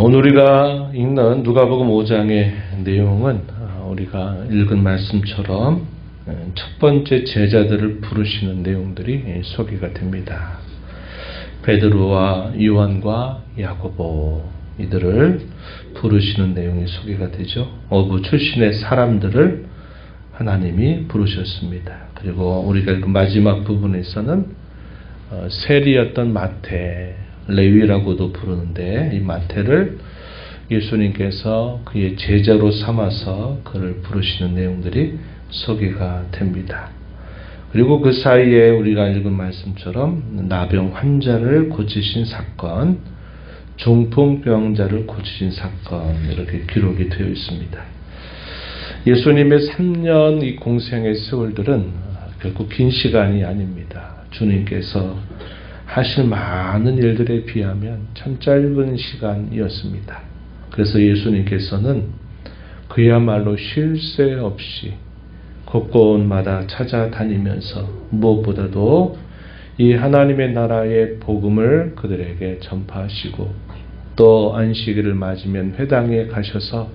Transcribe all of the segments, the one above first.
오늘 우리가 읽는 누가복음 5장의 내용은 우리가 읽은 말씀처럼 첫 번째 제자들을 부르시는 내용들이 소개가 됩니다. 베드로와 요한과 야고보 이들을 부르시는 내용이 소개가 되죠. 어부 출신의 사람들을 하나님이 부르셨습니다. 그리고 우리가 읽은 마지막 부분에서는 세리였던 마태, 레위라고도 부르는데 이 마태를 예수님께서 그의 제자로 삼아서 그를 부르시는 내용들이 소개가 됩니다. 그리고 그 사이에 우리가 읽은 말씀처럼 나병 환자를 고치신 사건, 중풍병자를 고치신 사건 이렇게 기록이 되어 있습니다. 예수님의 3년 이 공생의 세월들은 결코 긴 시간이 아닙니다. 주님께서 하실 많은 일들에 비하면 참 짧은 시간이었습니다. 그래서 예수님께서는 그야말로 쉴 새 없이 곳곳마다 찾아다니면서 무엇보다도 이 하나님의 나라의 복음을 그들에게 전파하시고 또 안식일을 맞으면 회당에 가셔서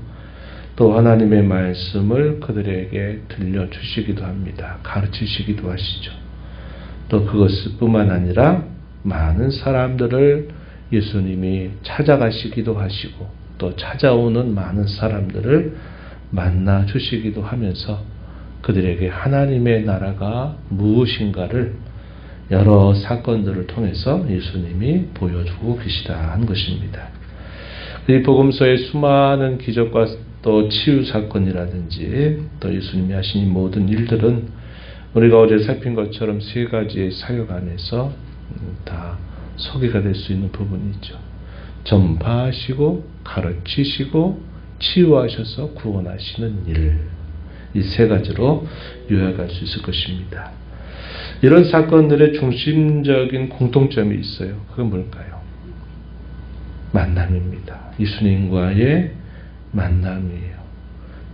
또 하나님의 말씀을 그들에게 들려주시기도 합니다. 가르치시기도 하시죠. 또 그것뿐만 아니라 많은 사람들을 예수님이 찾아가시기도 하시고 또 찾아오는 많은 사람들을 만나 주시기도 하면서 그들에게 하나님의 나라가 무엇인가를 여러 사건들을 통해서 예수님이 보여주고 계시다는 것입니다. 이 복음서의 수많은 기적과 또 치유 사건이라든지 또 예수님이 하신 이 모든 일들은 우리가 어제 살핀 것처럼 세 가지의 사역 안에서 다 소개가 될 수 있는 부분이 있죠. 전파하시고 가르치시고 치유하셔서 구원하시는 일. 이 세 가지로 요약할 수 있을 것입니다. 이런 사건들의 중심적인 공통점이 있어요. 그건 뭘까요? 만남입니다. 예수님과의 만남이에요.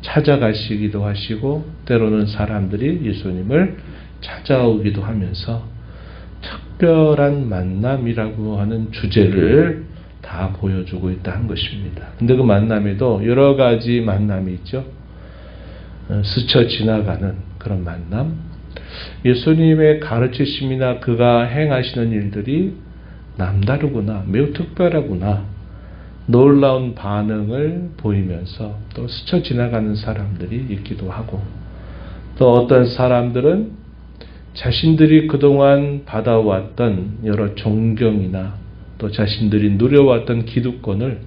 찾아가시기도 하시고 때로는 사람들이 예수님을 찾아오기도 하면서 특별한 만남이라고 하는 주제를 다 보여주고 있다는 것입니다. 근데 그 만남에도 여러 가지 만남이 있죠. 스쳐 지나가는 그런 만남. 예수님의 가르치심이나 그가 행하시는 일들이 남다르구나, 매우 특별하구나, 놀라운 반응을 보이면서 또 스쳐 지나가는 사람들이 있기도 하고 또 어떤 사람들은 자신들이 그동안 받아왔던 여러 존경이나 또 자신들이 누려왔던 기득권을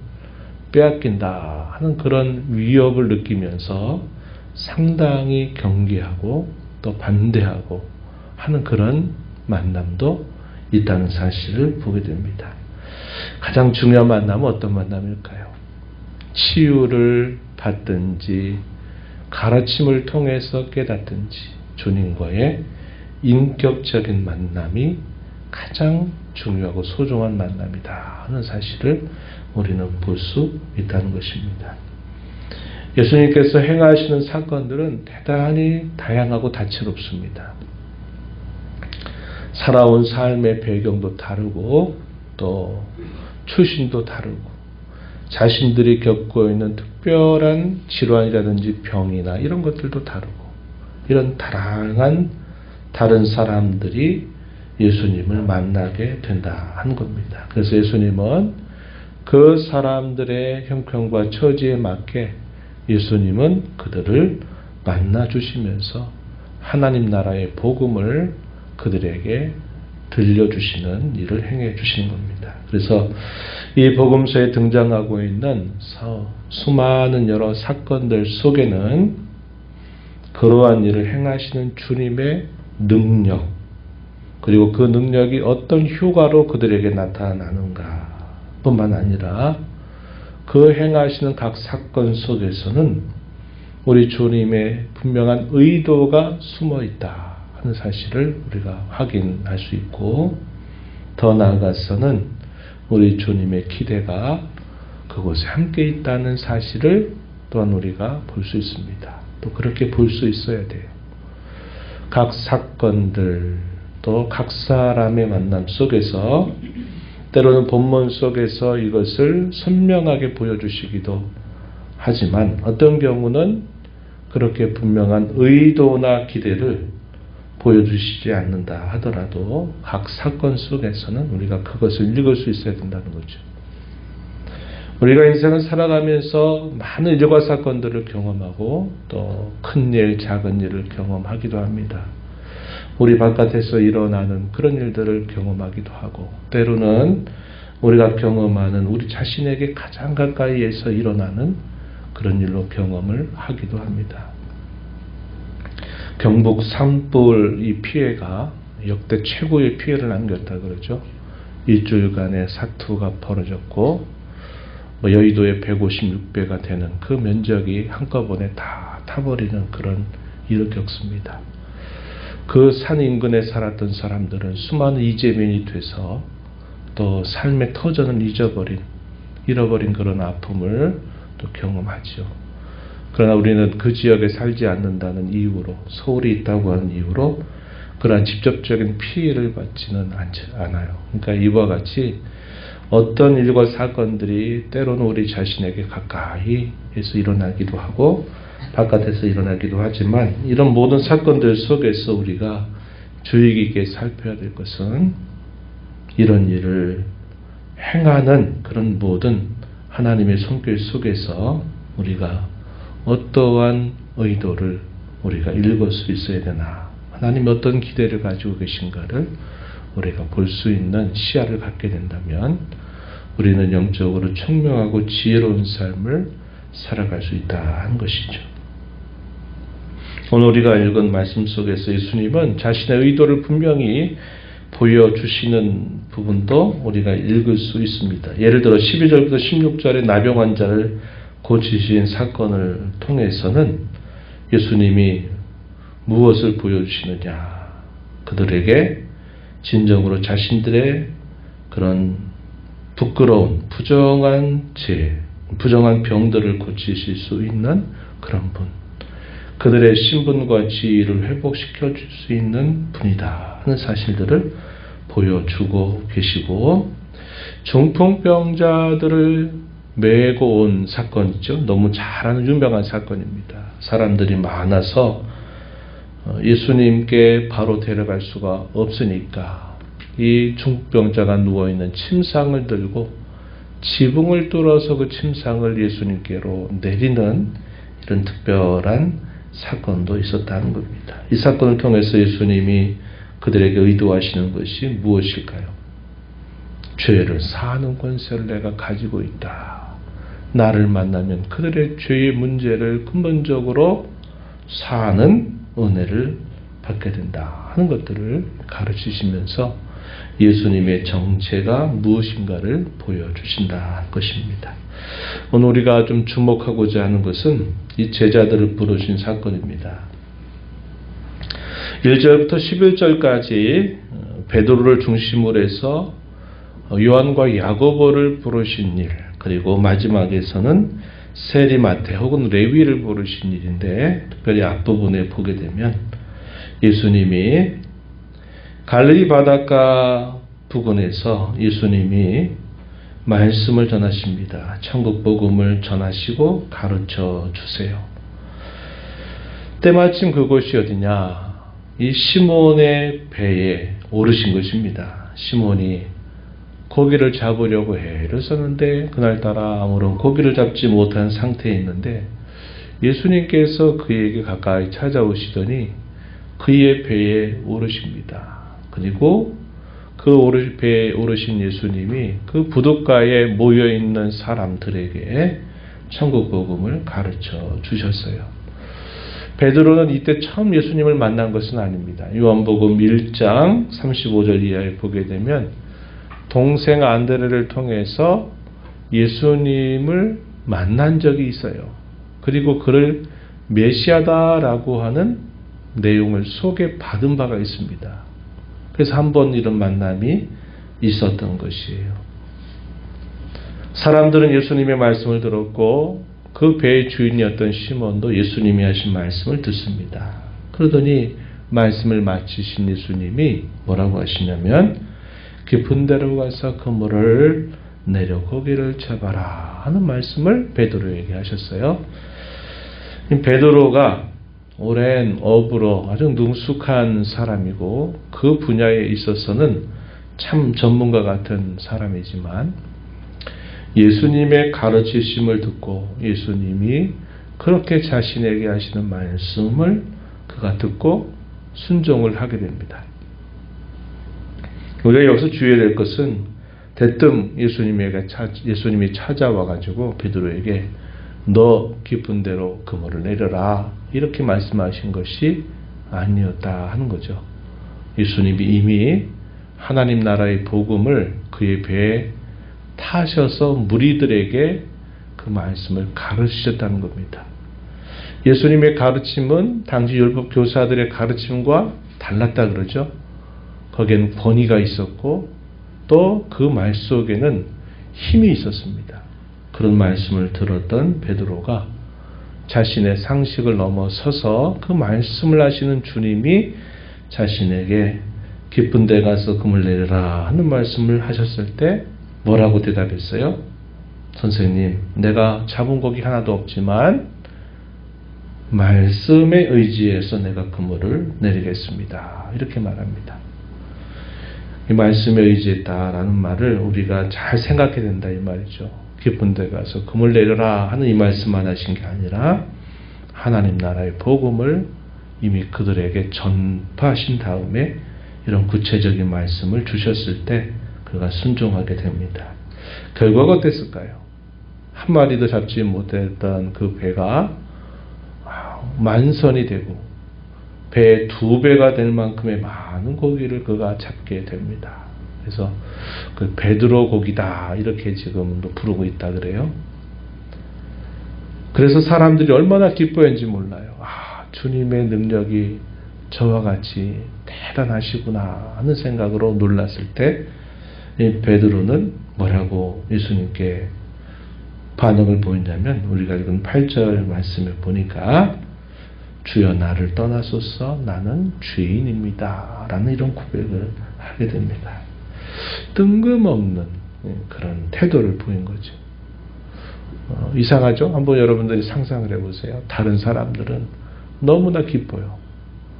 빼앗긴다 하는 그런 위협을 느끼면서 상당히 경계하고 또 반대하고 하는 그런 만남도 있다는 사실을 보게 됩니다. 가장 중요한 만남은 어떤 만남일까요? 치유를 받든지 가르침을 통해서 깨닫든지 주님과의 인격적인 만남이 가장 중요하고 소중한 만남이다 하는 사실을 우리는 볼 수 있다는 것입니다. 예수님께서 행하시는 사건들은 대단히 다양하고 다채롭습니다. 살아온 삶의 배경도 다르고 또 출신도 다르고 자신들이 겪고 있는 특별한 질환이라든지 병이나 이런 것들도 다르고 이런 다양한 다른 사람들이 예수님을 만나게 된다 하는 겁니다. 그래서 예수님은 그 사람들의 형편과 처지에 맞게 예수님은 그들을 만나 주시면서 하나님 나라의 복음을 그들에게 들려주시는 일을 행해 주시는 겁니다. 그래서 이 복음서에 등장하고 있는 수많은 여러 사건들 속에는 그러한 일을 행하시는 주님의 능력, 그리고 그 능력이 어떤 효과로 그들에게 나타나는가 뿐만 아니라 그 행하시는 각 사건 속에서는 우리 주님의 분명한 의도가 숨어 있다 하는 사실을 우리가 확인할 수 있고 더 나아가서는 우리 주님의 기대가 그곳에 함께 있다는 사실을 또한 우리가 볼 수 있습니다. 또 그렇게 볼 수 있어야 돼요. 각 사건들 또 각 사람의 만남 속에서 때로는 본문 속에서 이것을 선명하게 보여주시기도 하지만 어떤 경우는 그렇게 분명한 의도나 기대를 보여주시지 않는다 하더라도 각 사건 속에서는 우리가 그것을 읽을 수 있어야 된다는 거죠. 우리가 인생을 살아가면서 많은 일과 사건들을 경험하고 또 큰 일, 작은 일을 경험하기도 합니다. 우리 바깥에서 일어나는 그런 일들을 경험하기도 하고 때로는 우리가 경험하는 우리 자신에게 가장 가까이에서 일어나는 그런 일로 경험을 하기도 합니다. 경북 산불 이 피해가 역대 최고의 피해를 남겼다 그러죠. 일주일간의 사투가 벌어졌고 여의도의 156배가 되는 그 면적이 한꺼번에 다 타버리는 그런 일을 겪습니다. 그 산 인근에 살았던 사람들은 수많은 이재민이 돼서 또 삶의 터전을 잃어버린 그런 아픔을 또 경험하죠. 그러나 우리는 그 지역에 살지 않는다는 이유로, 서울에 있다고 하는 이유로 그러한 직접적인 피해를 받지는 않아요. 그러니까 이와 같이 어떤 일과 사건들이 때로는 우리 자신에게 가까이에서 일어나기도 하고 바깥에서 일어나기도 하지만 이런 모든 사건들 속에서 우리가 주의 깊게 살펴야 될 것은 이런 일을 행하는 그런 모든 하나님의 손길 속에서 우리가 어떠한 의도를 우리가 읽을 수 있어야 되나, 하나님이 어떤 기대를 가지고 계신가를 우리가 볼 수 있는 시야를 갖게 된다면 우리는 영적으로 청명하고 지혜로운 삶을 살아갈 수 있다는 것이죠. 오늘 우리가 읽은 말씀 속에서 예수님은 자신의 의도를 분명히 보여주시는 부분도 우리가 읽을 수 있습니다. 예를 들어 12절부터 16절의 나병 환자를 고치신 사건을 통해서는 예수님이 무엇을 보여주시느냐, 그들에게 진정으로 자신들의 그런 부끄러운 부정한 병들을 고치실 수 있는 그런 분, 그들의 신분과 지위를 회복시켜 줄 수 있는 분이다 하는 사실들을 보여주고 계시고, 중풍병자들을 메고 온 사건이죠. 너무 잘 아는 유명한 사건입니다. 사람들이 많아서 예수님께 바로 데려갈 수가 없으니까 이 중풍병자가 누워있는 침상을 들고 지붕을 뚫어서 그 침상을 예수님께로 내리는 이런 특별한 사건도 있었다는 겁니다. 이 사건을 통해서 예수님이 그들에게 의도하시는 것이 무엇일까요? 죄를 사하는 권세를 내가 가지고 있다. 나를 만나면 그들의 죄의 문제를 근본적으로 사하는 은혜를 받게 된다 하는 것들을 가르치시면서 예수님의 정체가 무엇인가를 보여주신다는 것입니다. 오늘 우리가 좀 주목하고자 하는 것은 이 제자들을 부르신 사건입니다. 1절부터 11절까지 베드로를 중심으로 해서 요한과 야고보를 부르신 일, 그리고 마지막에서는 세리마테 혹은 레위를 부르신 일인데, 특별히 앞부분에 보게 되면 예수님이 갈릴리 바닷가 부근에서 예수님이 말씀을 전하십니다. 천국 복음을 전하시고 가르쳐 주세요. 때마침 그곳이 어디냐? 이 시몬의 배에 오르신 것입니다. 시몬이 고기를 잡으려고 애를 썼는데 그날따라 아무런 고기를 잡지 못한 상태에 있는데 예수님께서 그에게 가까이 찾아오시더니 그의 배에 오르십니다. 그리고 그 배에 오르신 예수님이 그 부둣가에 모여있는 사람들에게 천국 복음을 가르쳐 주셨어요. 베드로는 이때 처음 예수님을 만난 것은 아닙니다. 요한복음 1장 35절 이하에 보게 되면 동생 안드레를 통해서 예수님을 만난 적이 있어요. 그리고 그를 메시아다라고 하는 내용을 소개받은 바가 있습니다. 그래서 한번 이런 만남이 있었던 것이에요. 사람들은 예수님의 말씀을 들었고 그 배의 주인이었던 시몬도 예수님이 하신 말씀을 듣습니다. 그러더니 말씀을 마치신 예수님이 뭐라고 하시냐면 깊은 데로 가서 그물을 내려 고기를 잡아라 하는 말씀을 베드로에게 하셨어요. 베드로가 오랜 어부로 아주 능숙한 사람이고 그 분야에 있어서는 참 전문가 같은 사람이지만 예수님의 가르치심을 듣고 예수님이 그렇게 자신에게 하시는 말씀을 그가 듣고 순종을 하게 됩니다. 우리가 여기서 주의해야 될 것은 대뜸 예수님이 찾아와 가지고 베드로에게 너 깊은 데로 그물을 내려라 이렇게 말씀하신 것이 아니었다 하는 거죠. 예수님이 이미 하나님 나라의 복음을 그의 배에 타셔서 무리들에게 그 말씀을 가르치셨다는 겁니다. 예수님의 가르침은 당시 율법 교사들의 가르침과 달랐다 그러죠. 거기에는 권위가 있었고 또 그 말 속에는 힘이 있었습니다. 그런 말씀을 들었던 베드로가 자신의 상식을 넘어서서 그 말씀을 하시는 주님이 자신에게 깊은 데 가서 그물 내려라 하는 말씀을 하셨을 때 뭐라고 대답했어요? 선생님, 내가 잡은 고기 하나도 없지만 말씀에 의지해서 내가 그물을 내리겠습니다. 이렇게 말합니다. 이 말씀에 의지했다라는 말을 우리가 잘 생각해야 된다 이 말이죠. 깊은 데 가서 그물 내려라 하는 이 말씀만 하신 게 아니라 하나님 나라의 복음을 이미 그들에게 전파하신 다음에 이런 구체적인 말씀을 주셨을 때 그가 순종하게 됩니다. 결과가 어땠을까요? 한 마리도 잡지 못했던 그 배가 만선이 되고 배의 2배가 될 만큼의 많은 고기를 그가 잡게 됩니다. 그래서 그 베드로 고기다 이렇게 지금도 부르고 있다 그래요. 그래서 사람들이 얼마나 기뻐했는지 몰라요. 주님의 능력이 저와 같이 대단하시구나 하는 생각으로 놀랐을 때 이 베드로는 뭐라고 예수님께 반응을 보이냐면 우리가 읽은 8절 말씀에 보니까 주여 나를 떠나소서 나는 죄인입니다 라는 이런 고백을 하게 됩니다. 뜬금없는 그런 태도를 보인 거죠. 이상하죠? 한번 여러분들이 상상을 해보세요. 다른 사람들은 너무나 기뻐요.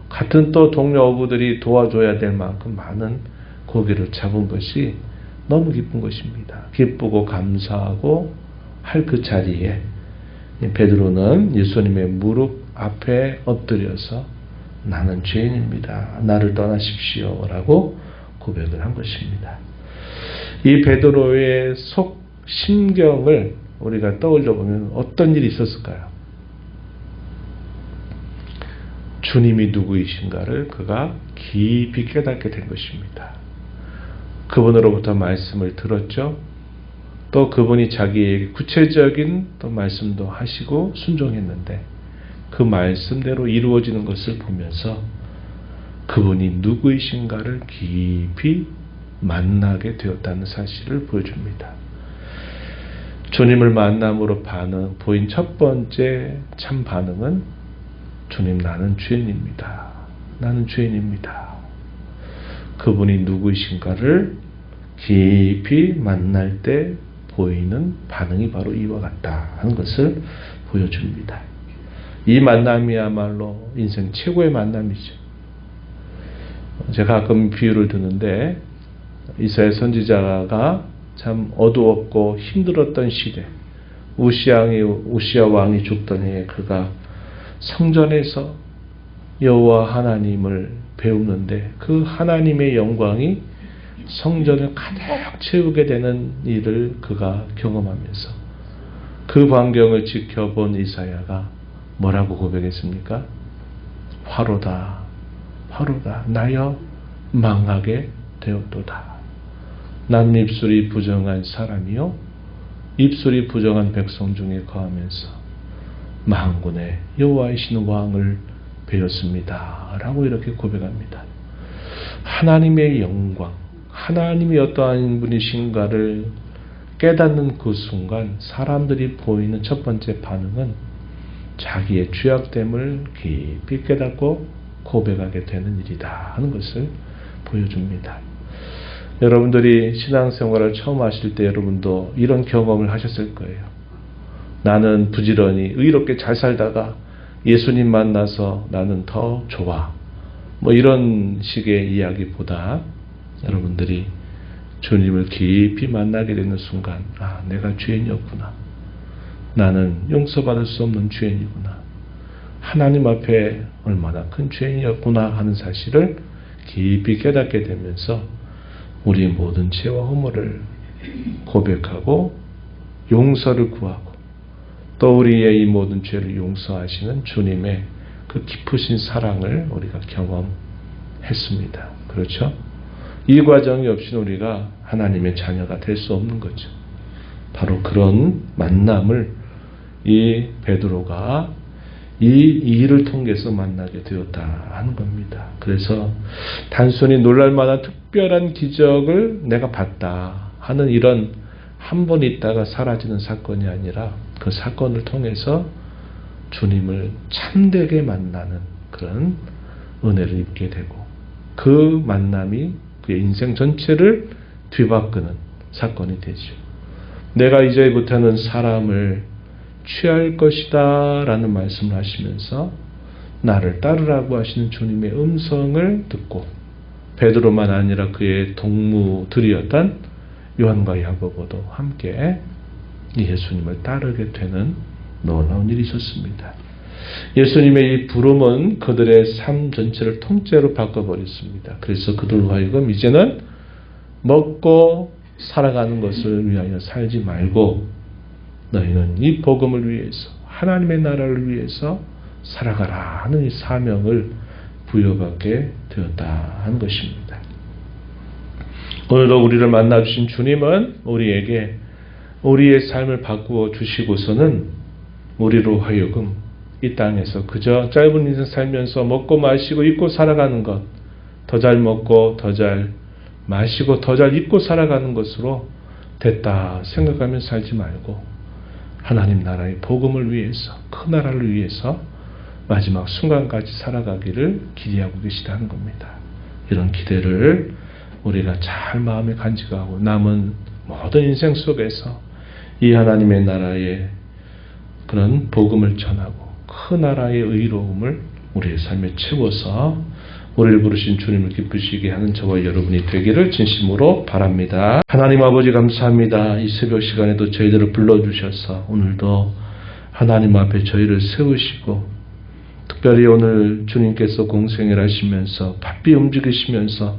같은 또 동료 어부들이 도와줘야 될 만큼 많은 고기를 잡은 것이 너무 기쁜 것입니다. 기쁘고 감사하고 할 그 자리에 베드로는 예수님의 무릎 앞에 엎드려서 나는 죄인입니다. 나를 떠나십시오 라고 고백을 한 것입니다. 이 베드로의 속 심경을 우리가 떠올려 보면 어떤 일이 있었을까요? 주님이 누구이신가를 그가 깊이 깨닫게 된 것입니다. 그분으로부터 말씀을 들었죠. 또 그분이 자기에게 구체적인 또 말씀도 하시고 순종했는데 그 말씀대로 이루어지는 것을 보면서 그분이 누구이신가를 깊이 만나게 되었다는 사실을 보여줍니다. 주님을 만남으로 보인 첫 번째 참 반응은 주님 나는 죄인입니다. 나는 죄인입니다. 그분이 누구이신가를 깊이 만날 때 보이는 반응이 바로 이와 같다 하는 것을 보여줍니다. 이 만남이야말로 인생 최고의 만남이죠. 제가 가끔 비유를 드는데 이사야 선지자가 참 어두웠고 힘들었던 시대 우시야 왕이 죽던 해에 그가 성전에서 여호와 하나님을 배우는데 그 하나님의 영광이 성전을 가득 채우게 되는 일을 그가 경험하면서 그 광경을 지켜본 이사야가 뭐라고 고백했습니까? 화로다 화로다 나여 망하게 되었도다. 나는 입술이 부정한 사람이요 입술이 부정한 백성 중에 거하면서 만군의 여호와이신 왕을 배웠습니다 라고 이렇게 고백합니다. 하나님의 영광 하나님이 어떠한 분이신가를 깨닫는 그 순간 사람들이 보이는 첫 번째 반응은 자기의 죄악됨을 깊이 깨닫고 고백하게 되는 일이다 하는 것을 보여줍니다. 여러분들이 신앙생활을 처음 하실 때 여러분도 이런 경험을 하셨을 거예요. 나는 부지런히 의롭게 잘 살다가 예수님 만나서 나는 더 좋아. 뭐 이런 식의 이야기보다 여러분들이 주님을 깊이 만나게 되는 순간, 아, 내가 죄인이었구나. 나는 용서받을 수 없는 죄인이구나. 하나님 앞에 얼마나 큰 죄인이었구나 하는 사실을 깊이 깨닫게 되면서 우리의 모든 죄와 허물을 고백하고 용서를 구하고 또 우리의 이 모든 죄를 용서하시는 주님의 그 깊으신 사랑을 우리가 경험했습니다. 그렇죠? 이 과정이 없이는 우리가 하나님의 자녀가 될 수 없는 거죠. 바로 그런 만남을 이 베드로가 이 일을 통해서 만나게 되었다 하는 겁니다. 그래서 단순히 놀랄만한 특별한 기적을 내가 봤다 하는 이런 한 번 있다가 사라지는 사건이 아니라 그 사건을 통해서 주님을 참되게 만나는 그런 은혜를 입게 되고 그 만남이 그의 인생 전체를 뒤바꾸는 사건이 되죠. 내가 이제부터는 사람을 취할 것이다 라는 말씀을 하시면서 나를 따르라고 하시는 주님의 음성을 듣고 베드로만 아니라 그의 동무들이었던 요한과 야고보도 함께 예수님을 따르게 되는 놀라운 일이 있었습니다. 예수님의 이 부름은 그들의 삶 전체를 통째로 바꿔버렸습니다. 그래서 그들로 하여금 이제는 먹고 살아가는 것을 위하여 살지 말고 너희는 이 복음을 위해서 하나님의 나라를 위해서 살아가라 하는 이 사명을 부여받게 되었다 한 것입니다. 오늘도 우리를 만나주신 주님은 우리에게 우리의 삶을 바꾸어 주시고서는 우리로 하여금 이 땅에서 그저 짧은 인생 살면서 먹고 마시고 입고 살아가는 것, 더 잘 먹고 더 잘 마시고 더 잘 입고 살아가는 것으로 됐다 생각하며 살지 말고 하나님 나라의 복음을 위해서 그 나라를 위해서 마지막 순간까지 살아가기를 기대하고 계시다는 겁니다. 이런 기대를 우리가 잘 마음에 간직하고 남은 모든 인생 속에서 이 하나님의 나라의 그런 복음을 전하고 그 나라의 의로움을 우리의 삶에 채워서 우리를 부르신 주님을 기쁘시게 하는 저와 여러분이 되기를 진심으로 바랍니다. 하나님 아버지 감사합니다. 이 새벽 시간에도 저희들을 불러주셔서 오늘도 하나님 앞에 저희를 세우시고 특별히 오늘 주님께서 공생을 하시면서 바삐 움직이시면서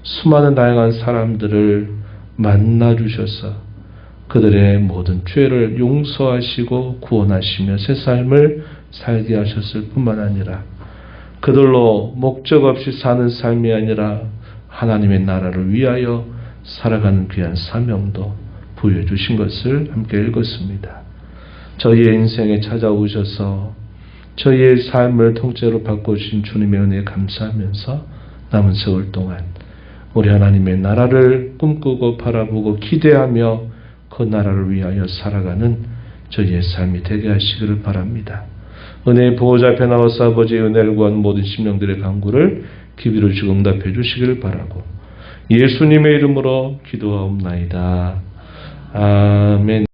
수많은 다양한 사람들을 만나주셔서 그들의 모든 죄를 용서하시고 구원하시며 새 삶을 살게 하셨을 뿐만 아니라 그들로 목적 없이 사는 삶이 아니라 하나님의 나라를 위하여 살아가는 귀한 사명도 부여주신 것을 함께 읽었습니다. 저희의 인생에 찾아오셔서 저희의 삶을 통째로 바꿔주신 주님의 은혜에 감사하면서 남은 세월 동안 우리 하나님의 나라를 꿈꾸고 바라보고 기대하며 그 나라를 위하여 살아가는 저희의 삶이 되게 하시기를 바랍니다. 은혜의 보호자 앞에 나와서 아버지의 은혜를 구하는 모든 심령들의 간구를 기비로 주고 응답해 주시기를 바라고 예수님의 이름으로 기도하옵나이다. 아멘.